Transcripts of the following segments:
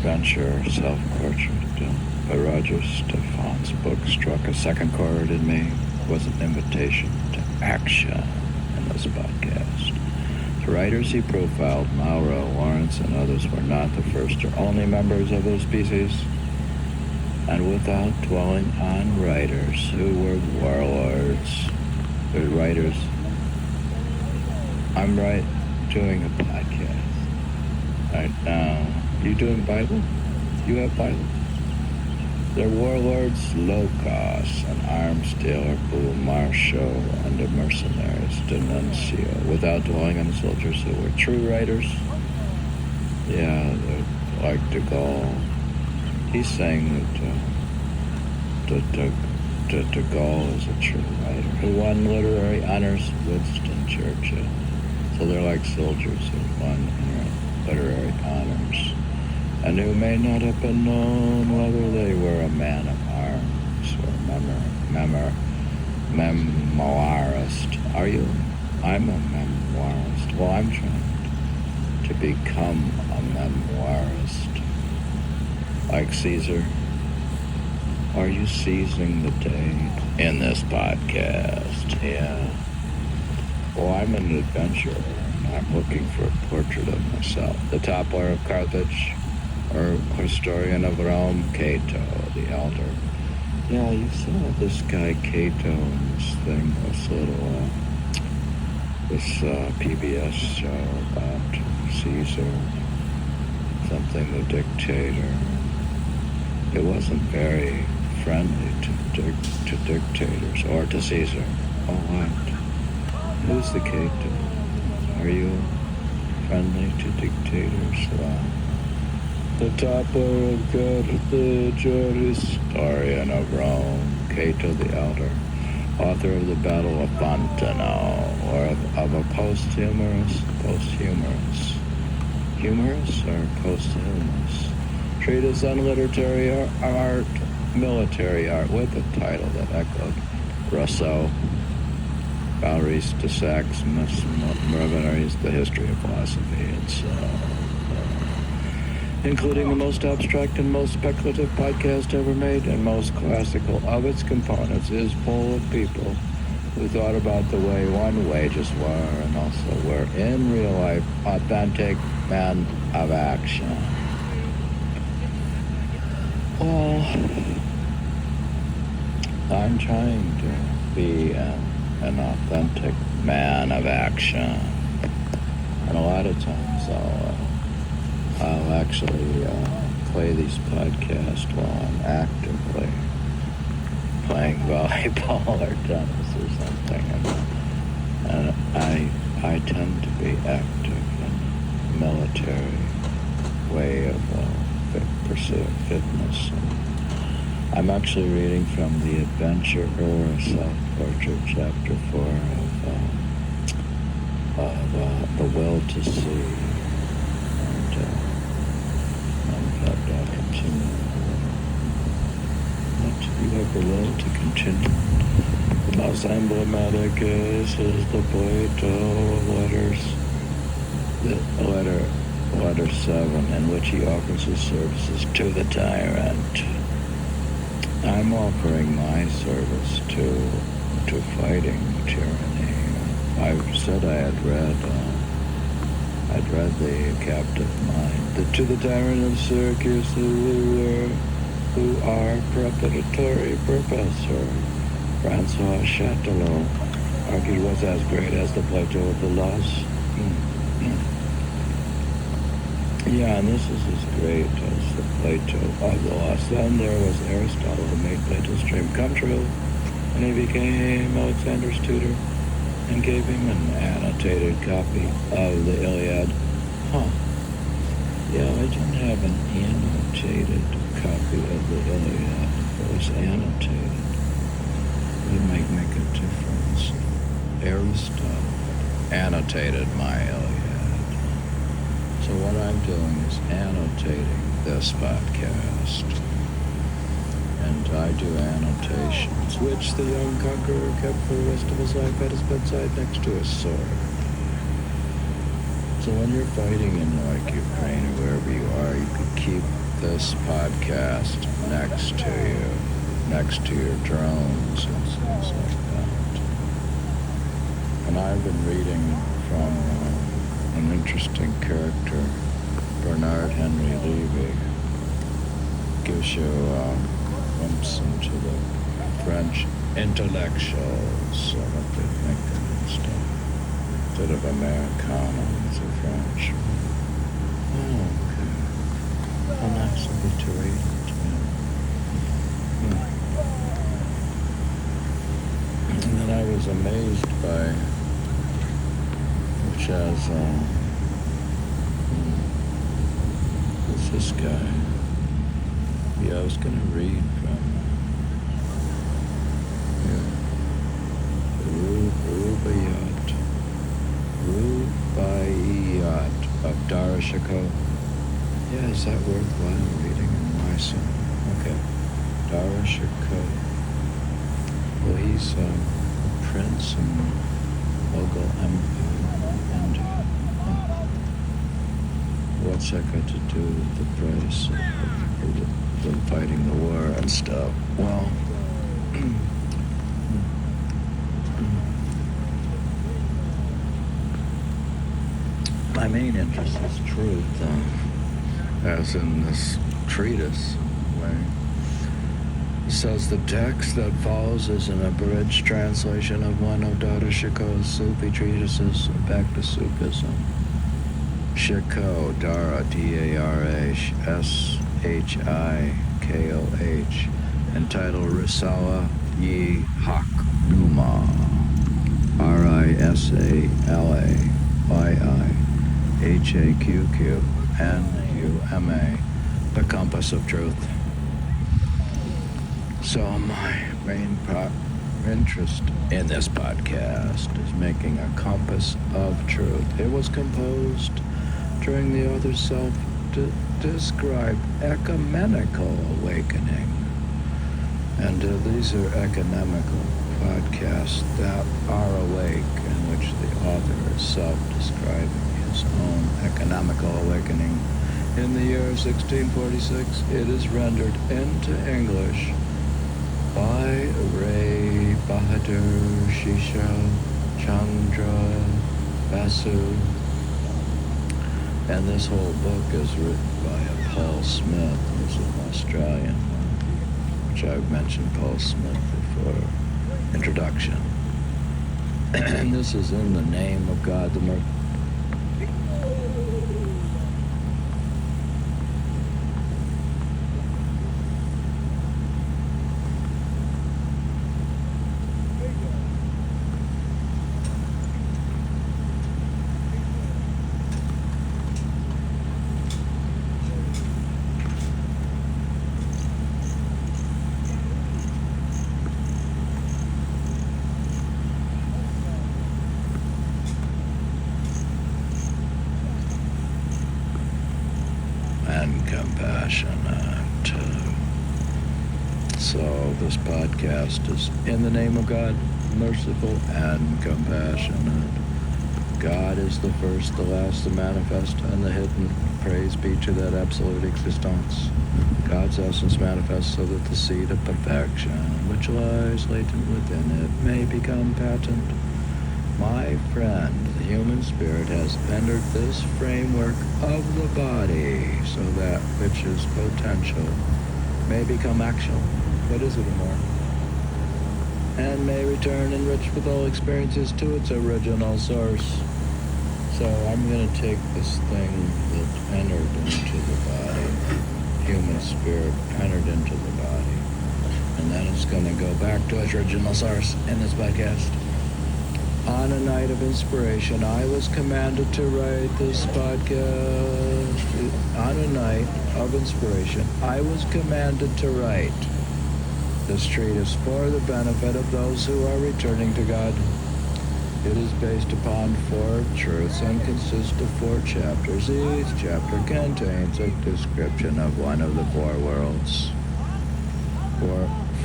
adventure self-portrait. But Roger Stefan's book struck a second chord in me. It was an invitation to action in this podcast. The writers he profiled, Mauro, Lawrence, and others, were not the first or only members of their species. And without dwelling on writers who were warlords, the writers, I'm doing a podcast right now. You doing Bible? You have Bible? They're warlords, low-cost, and arms dealer, Bull Marshall, and the mercenaries, Denuncio, without dwelling on the soldiers who were true writers. Yeah, they're like de Gaulle. He's saying that de Gaulle is a true writer who won literary honors, Winston Churchill. So they're like soldiers who won literary honors, and who may not have been known whether they were a man of arms or memoirist. Are you? I'm a memoirist. Well, I'm trying to become a memoirist. Like Caesar. Are you seizing the day in this podcast? Yeah. Well, I'm an adventurer, and I'm looking for a portrait of myself. The toppler of Carthage, or historian of Rome, Cato the Elder. Yeah, you saw this guy Cato in this thing, this PBS show about Caesar, something the dictator. It wasn't very friendly to dictators or to Caesar. Oh, what? Who's the Cato? Are you friendly to dictators? The toppler of Carthage, historian of Rome, Cato the Elder, author of the Battle of Fontano, or of a posthumous, humorous or posthumous, treatise on literary art, military art, with a title that echoed Rousseau, Valéry de Sac's Mervenaries, the history of philosophy, and so including the most abstract and most speculative podcast ever made, and most classical of its components, is full of people who thought about the way one wages were, and also were in real life authentic men of action. Well, I'm trying to be an authentic man of action, and a lot of times I'll actually play these podcasts while I'm actively playing volleyball or tennis or something, and I tend to be active in a military way of pursuing fitness. I'm actually reading from the Adventure Self-Portrait, Chapter 4 of The Will to See. And I'll continue. You have the will to continue. The most emblematic is the Plato of letters. The letter 7, in which he offers his services to the tyrant. I'm offering my service to fighting tyranny. I said I'd read The Captive Mind. To the tyrant of Syracuse, who our preparatory professor, Francois Châtellot, argued was as great as the Plato of the laws. Yeah, and this is as great as the Plato of the laws. Then there was Aristotle, who made Plato's dream come true, and he became Alexander's tutor and gave him an annotated copy of the Iliad. Yeah, I didn't have an annotated copy of the Iliad. It was annotated. It might make a difference. Aristotle annotated my Iliad. So what I'm doing is annotating this podcast. And I do annotations, which the young conqueror kept for the rest of his life at his bedside next to his sword. So when you're fighting in like Ukraine or wherever you are, you could keep this podcast next to you, next to your drones and things like that. And I've been reading from an interesting character, Bernard Henry Levy. Gives you a glimpse into the French intellectuals, what they're thinking and stuff. Instead of Americana, it's a French. Oh, okay. How nice of you to read it. Yeah. And then I was amazed by, which has, who's this guy? Yeah, I was going to read from Rubaiyat of Dara, Shikoh. Yeah, is that worthwhile reading and why so? Okay. Dara, Shikoh. Well, he's a prince in Mughal Empire. And what's that got to do with the price of them fighting the war and stuff? Well, my main interest is truth, as in this treatise, where it says the text that follows is an abridged translation of one of Dara Shikoh's Sufi treatises back to Sufism. Shikoh, Dara, D-A-R-A, S-H-I-K-O-H, entitled Risala Yi Haq Numa, R-I-S-A-L-A-Y-I-H-A-Q-Q-N-U-M-A, the compass of truth. So my main interest in this podcast is making a compass of truth. It was composed during the author's self-described ecumenical awakening. And these are ecumenical podcasts that are awake, in which the author is self-describing his own economical awakening. In the year of 1646, it is rendered into English by Ray Bahadur Shisha Chandra Basu. And this whole book is written by Paul Smith, who's an Australian one, which I've mentioned Paul Smith before. Introduction. And this is in the name of God the Merciful. So this podcast is in the name of God, merciful and compassionate. God is the first, the last, the manifest, and the hidden. Praise be to that absolute existence. God's essence manifests so that the seed of perfection, which lies latent within it, may become patent. My friend, the human spirit has entered this framework of the body so that which is potential may become actual. What is it anymore? And may return enriched with all experiences to its original source. So I'm going to take this thing that entered into the body, human spirit entered into the body, and then it's going to go back to its original source in this podcast. On a night of inspiration, I was commanded to write this podcast. On a night of inspiration, I was commanded to write this treatise for the benefit of those who are returning to God. It is based upon 4 truths and consists of 4 chapters. Each chapter contains a description of one of the 4 worlds.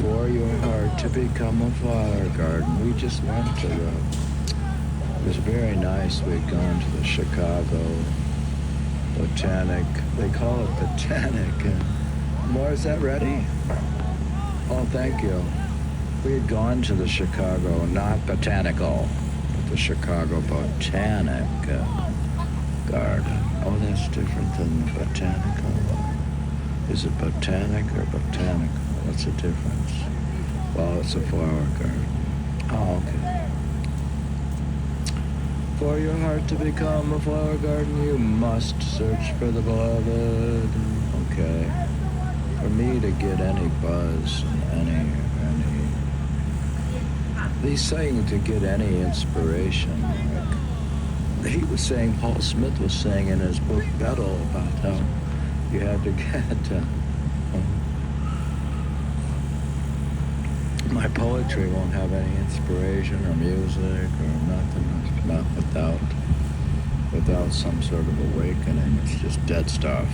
For your heart to become a flower garden. We just went to it was very nice. We'd gone to the Chicago Botanic. They call it botanic. More, is that ready? Oh, thank you. We had gone to the Chicago, not botanical, but the Chicago Botanic Garden. Oh, that's different than the botanical. Is it botanic or botanical? What's the difference? Well, it's a flower garden. Oh, okay. For your heart to become a flower garden, you must search for the beloved. Okay. For me to get any buzz and any he's saying to get any inspiration, like he was saying, Paul Smith was saying in his book Battle about how you had to get my poetry won't have any inspiration or music or nothing. It's not without some sort of awakening. It's just dead stuff.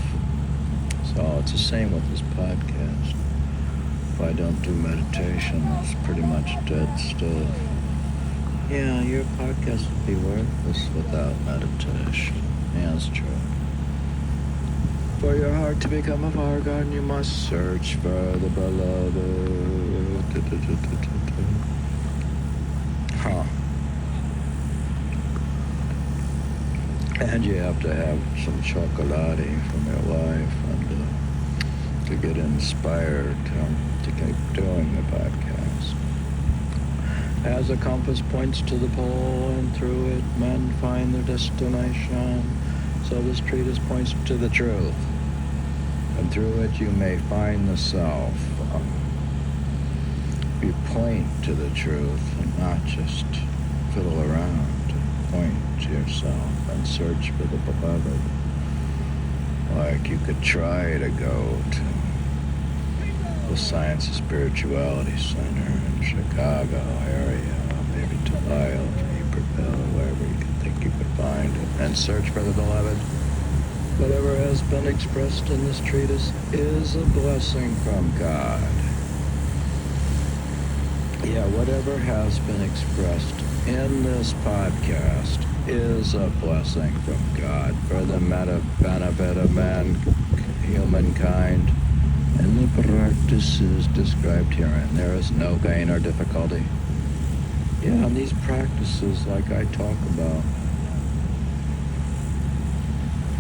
So it's the same with this podcast. If I don't do meditation, it's pretty much dead stuff. Yeah, your podcast would be worthless without meditation. Yeah, it's true. For your heart to become a flower garden, you must search for the beloved. Huh. And you have to have some chocolate from your life and to get inspired to keep doing the podcast. As a compass points to the pole, and through it men find their destination, so this treatise points to the truth, and through it you may find the self. You point to the truth and not just fiddle around. Point to yourself and search for the beloved. Like you could try to go to the Science and Spirituality Center in Chicago area, maybe to Lyle, Naperville, wherever you can think you could find it, and search for the beloved. Whatever has been expressed in this treatise is a blessing from God. Yeah, whatever has been expressed in this podcast is a blessing from God for the benefit of humankind, and the practices described herein. There is no gain or difficulty. Yeah, and these practices, like I talk about,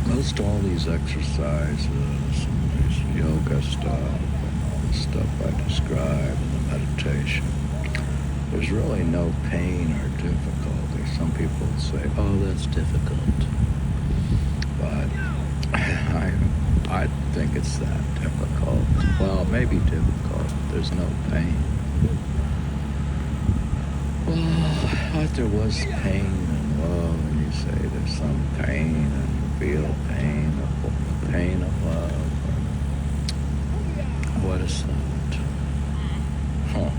most all these exercises and this yoga stuff and all the stuff I describe in the meditation, there's really no pain or difficulty. Some people say, oh, that's difficult. But I think it's that difficult. Well, it may be difficult. There's no pain. Well, I thought there was pain and love, and you say there's some pain and you feel pain, the pain of love. What is that? Huh.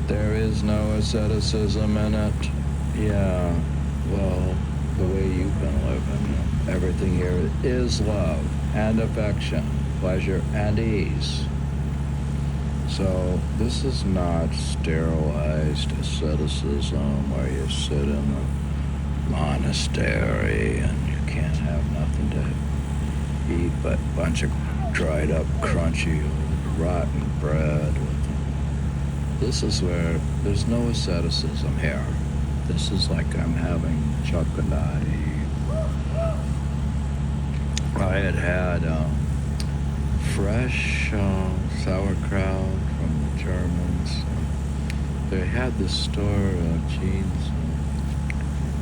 There is no asceticism in it. Yeah, well, the way you've been living, everything here is love and affection, pleasure and ease. So this is not sterilized asceticism where you sit in a monastery and you can't have nothing to eat but a bunch of dried up, crunchy, rotten bread. This is where there's no asceticism here. This is like I'm having chocolate. I had fresh sauerkraut from the Germans. They had this store, Jeans.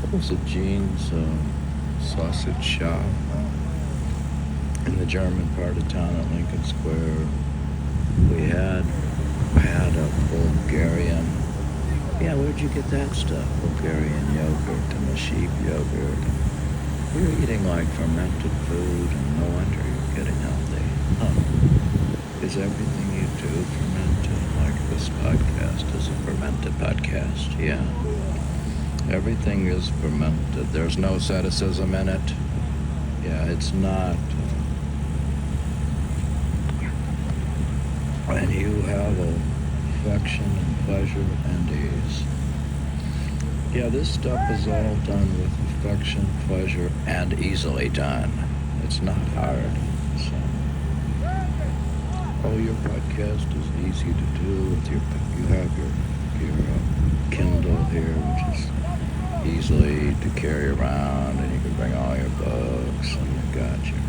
What was it, Jeans sausage shop in the German part of town at Lincoln Square. I had a Bulgarian. Yeah, where'd you get that stuff? Bulgarian yogurt and the sheep yogurt. You're eating like fermented food, and no wonder you're getting healthy. Huh. Is everything you do fermented? Like this podcast is a fermented podcast, yeah. Everything is fermented. There's no asceticism in it. Yeah, it's not. And you have affection and pleasure and ease. Yeah, this stuff is all done with affection, pleasure, and easily done. It's not hard. So, your podcast is easy to do with you have your Kindle here, which is easily to carry around, and you can bring all your books, and you got your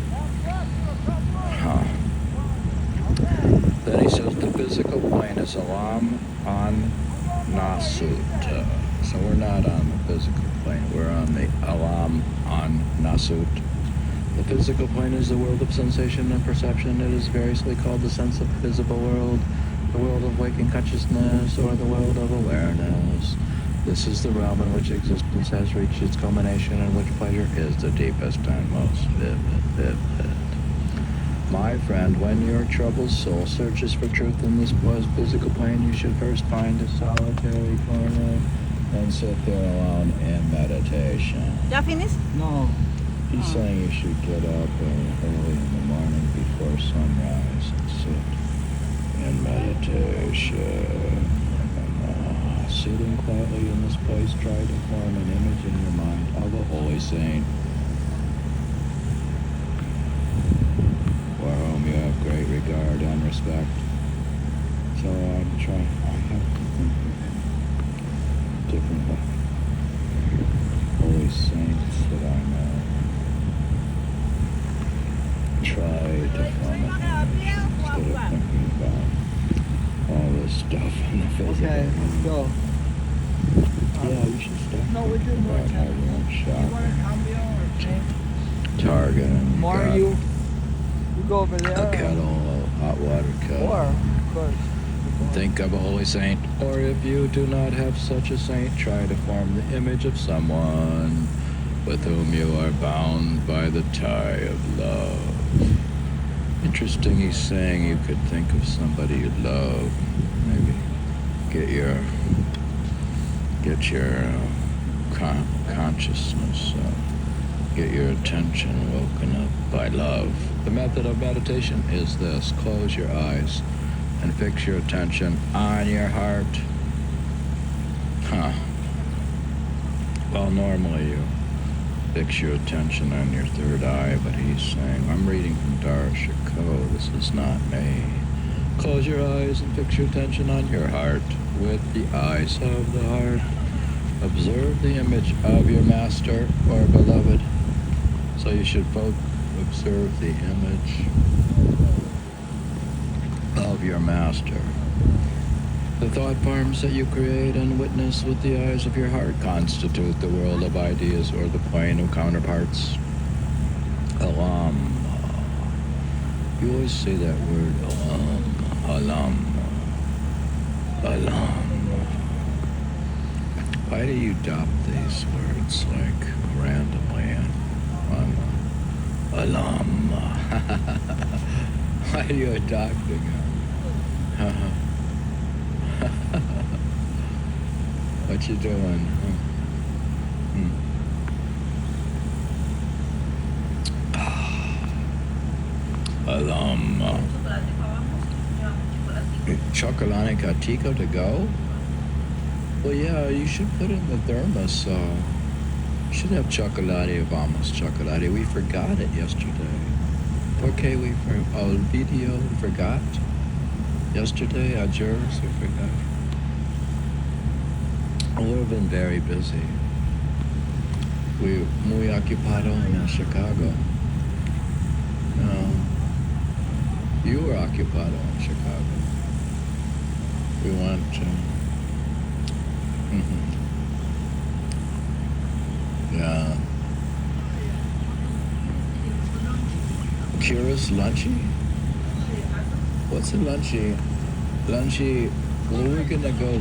Then he says the physical plane is alam on nasut. So we're not on the physical plane, we're on the alam on nasut. The physical plane is the world of sensation and perception. It is variously called the sense of visible world, the world of waking consciousness, or the world of awareness. This is the realm in which existence has reached its culmination, and which pleasure is the deepest and most vivid. My friend, when your troubled soul searches for truth in this physical plane, you should first find a solitary corner and sit there alone in meditation. Ya finished? No. He's saying you should get up early in the morning before sunrise and sit in meditation. And, sitting quietly in this place, try to form an image in your mind of a holy saint for whom you have great regard and respect. So I have to think of different holy saints that I know. Try to form an image instead of thinking about all this stuff in the physical. Okay, let's go. Yeah, you should start No, we do thinking more about how you want to You shop. want a cambio or change? Target and More got you go over there. a kettle, a hot water kettle. Or, of course. Think of a holy saint, or if you do not have such a saint, try to form the image of someone with whom you are bound by the tie of love. Interesting, he's saying you could think of somebody you love, maybe get your consciousness, get your attention woken up by love. The method of meditation is this: close your eyes and fix your attention on your heart. Well, normally you fix your attention on your third eye, but he's saying, I'm reading from Dara, Shikoh, this is not me. Close your eyes and fix your attention on your heart with the eyes of the heart. Observe the image of your master or beloved. So you should both observe the image of your master. The thought forms that you create and witness with the eyes of your heart constitute the world of ideas, or the plane of counterparts. Alam. You always say that word, alam. Alam. Alam. Why do you adopt these words like randomly on alam? Why are you adopting them? What you doing? Alam. Chocolate Katico to go? Well, yeah, you should put it in the thermos. You should have chocolate, vamos, chocolate. We forgot it yesterday. Okay, video, we forgot. Yesterday, yours, we forgot. We've been very busy. We muy ocupado in Chicago. No, you were ocupado in Chicago. We went to. Yeah. Kira's lunchy? What's a lunchy? Lunchy, well, we're gonna go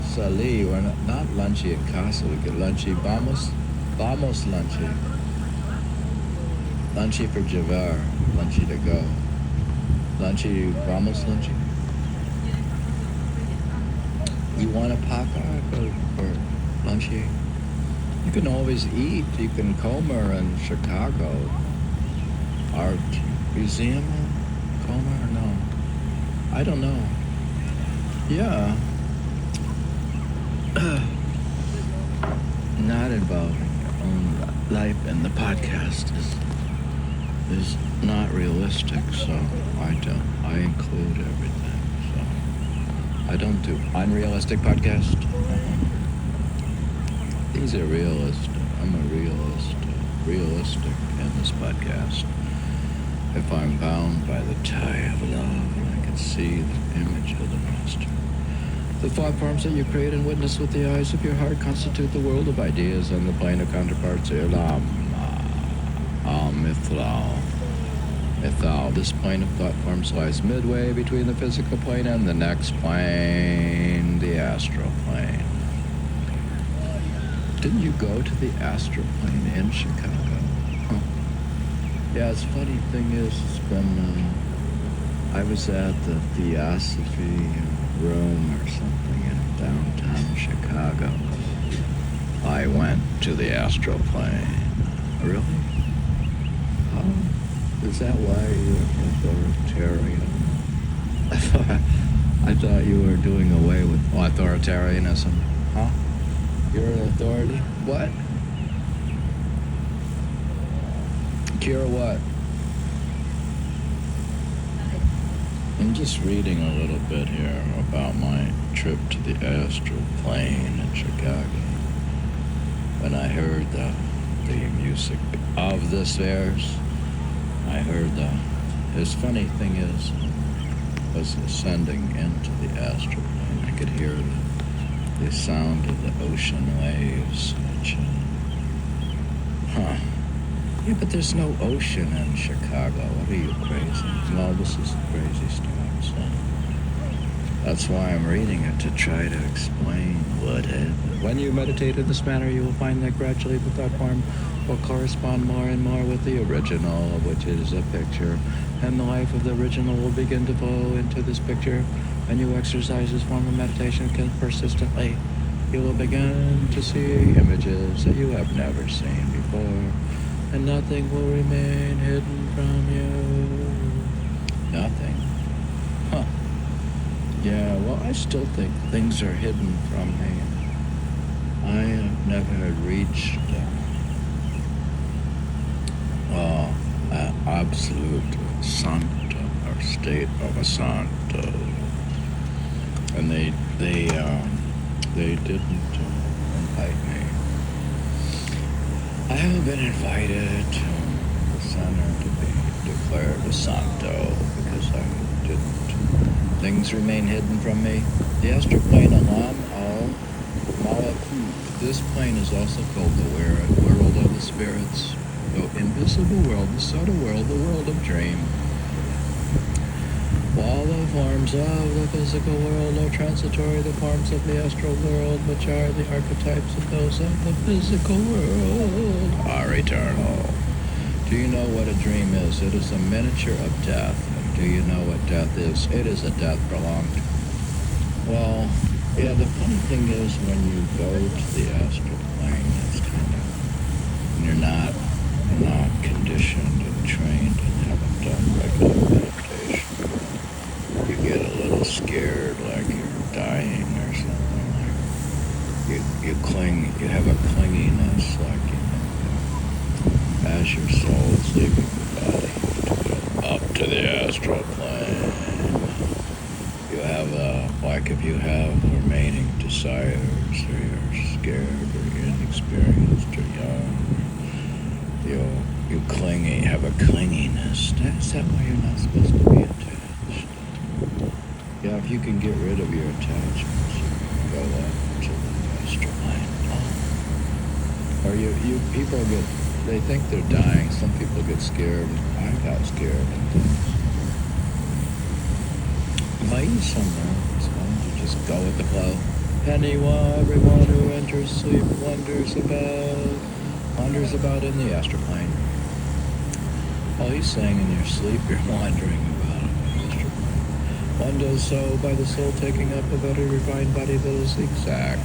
Sali. We're not lunchy at casa. We get lunchy. Vamos lunchy. Lunchy for Javar. Lunchy to go. Lunchy, vamos lunchy. You want a paca or lunchy? You can always eat. You can Comer in Chicago. Art Museum in Comer? No. I don't know. Yeah. Not involving your own life, and the podcast is not realistic, so I include everything. So I don't do unrealistic podcast. These are realistic. I'm a realist, realistic in this podcast. If I'm bound by the tie of love, I can see the image of the master. The thought forms that you create and witness with the eyes of your heart constitute the world of ideas and the plane of counterparts. Mythal. This plane of thought forms lies midway between the physical plane and the next plane, the astral plane. Didn't you go to the astral plane in Chicago? Huh. Yeah, it's funny thing is, it's been, I was at the Theosophy room or something in downtown Chicago. I went to the astral plane. Really? Oh, is that why you're authoritarian? I thought you were doing away with authoritarianism. Huh? You're an authority? What? Cure what? I'm just reading a little bit here about my trip to the astral plane in Chicago. When I heard the music of the stairs, I heard his funny thing is, was ascending into the astral plane. I could hear the sound of the ocean waves. Yeah, but there's no ocean in Chicago. What are you, crazy? No, this is crazy stuff. So that's why I'm reading it, to try to explain what happened. When you meditate in this manner, you will find that gradually the thought form will correspond more and more with the original, which is a picture, and the life of the original will begin to flow into this picture. When you exercise this form of meditation persistently, you will begin to see images that you have never seen before, and nothing will remain hidden from you. Nothing? Huh. Yeah, well, I still think things are hidden from me. I have never reached absolute santo, or state of a santo. And they didn't invite me. I haven't been invited to the center to be declared a santo because I didn't. Things remain hidden from me. The astral plane Alam al-Malakut. This plane is also called the world of the spirits, the invisible world, the subtle world, the world of dream. While the forms of the physical world are transitory, the forms of the astral world, which are the archetypes of those of the physical world, are eternal. Do you know what a dream is? It is a miniature of death. Do you know what death is? It is a death prolonged. Well, yeah, the funny thing is when you go to the astral plane, it's kind of, when you're not conditioned and trained and haven't done regular meditation, you get a little scared, like you're dying or something. Like you cling, you have a clinginess, like, as your soul is leaving the body to go up to the astral plane. You have like if you have remaining desires, or you're scared, or you're inexperienced, or young, you clingy, have a clinginess. Is that why you're not supposed to be attached? Yeah, if you can get rid of your attachments, you can go up to the astral plane. Or you people they think they're dying. Some people get scared. I got scared and things. Invite somewhere. It's fun to just go with the flow. Everyone who enters sleep wanders about in the astral plane. All he's saying, in your sleep, you're wandering about in the astral plane. One does so by the soul taking up a better refined body that is exact